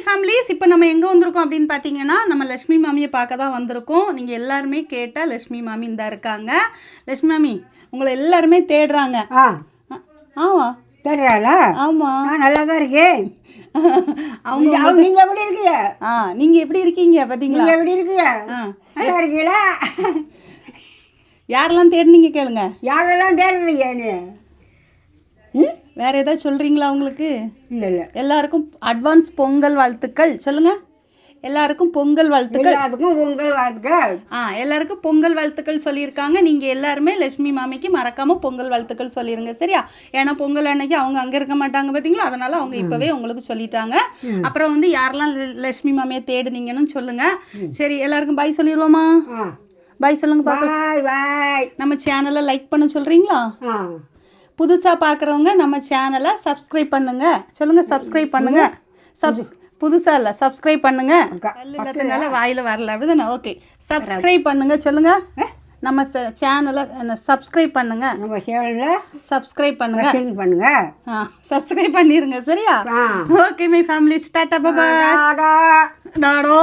Families, இப்போ நம்ம எங்கே வந்திருக்கோம் அப்படின்னு பார்த்தீங்கன்னா, நம்ம லட்சுமி மாமியை பார்க்க தான் வந்திருக்கோம். நீங்கள் எல்லாருமே கேட்டால் லட்சுமி மாமி இந்த இருக்காங்க. லட்சுமி மாமி உங்களை எல்லாருமே தேடுறாங்க. ஆமா தேடுறாளா? ஆமாம், நான் நல்லா தான் இருக்கேன். அவங்க நீங்கள் எப்படி இருக்கீங்க? நீங்கள் எப்படி இருக்கீங்க பார்த்தீங்களா? நீங்கள் எப்படி இருக்கீங்க? நல்லா இருக்கீங்களா? யாரெல்லாம் தேடுனீங்க கேளுங்க. யாரெல்லாம் தேடுறீங்க? வேற ஏதாவது சொல்கிறீங்களா உங்களுக்கு? இல்லை இல்லை, எல்லாருக்கும் அட்வான்ஸ் பொங்கல் வாழ்த்துக்கள் சொல்லுங்க. எல்லாருக்கும் பொங்கல் வாழ்த்துக்கள். எல்லாத்துக்கும் பொங்கல் வாழ்த்துக்கள். எல்லாருக்கும் பொங்கல் வாழ்த்துக்கள் சொல்லியிருக்காங்க. நீங்கள் எல்லாருமே லட்சுமி மாமிக்கு மறக்காமல் பொங்கல் வாழ்த்துக்கள் சொல்லிடுங்க, சரியா? ஏன்னா பொங்கல் அன்னைக்கு அவங்க அங்கே இருக்க மாட்டாங்க பார்த்தீங்களா, அதனால அவங்க இப்போவே உங்களுக்கு சொல்லிட்டாங்க. அப்புறம் வந்து யாரெல்லாம் லட்சுமி மாமியை தேடுனீங்கன்னு சொல்லுங்க. சரி, எல்லாருக்கும் பாய் சொல்லிடுவோமா? பாய் சொல்லுங்க பாப்பா. பாய். நம்ம சேனலை லைக் பண்ண சொல்கிறீங்களா? புதுசாக பார்க்குறவங்க நம்ம சேனலை சப்ஸ்கிரைப் பண்ணுங்க. சொல்லுங்க, சப்ஸ்கிரைப் பண்ணுங்க. புதுசாக இல்லை, சப்ஸ்கிரைப் பண்ணுங்க. இல்லாதனால வாயில் வரல, அப்படிதானே? ஓகே, சப்ஸ்கிரைப் பண்ணுங்க. சொல்லுங்க, நம்ம சேனலை சப்ஸ்கிரைப் பண்ணுங்க. நம்ம சேனலை சப்ஸ்கிரைப் பண்ணுங்க. பண்ணுங்க. சப்ஸ்கிரைப் பண்ணிருங்க, சரியா? Okay my family, tata bye. டாடோ.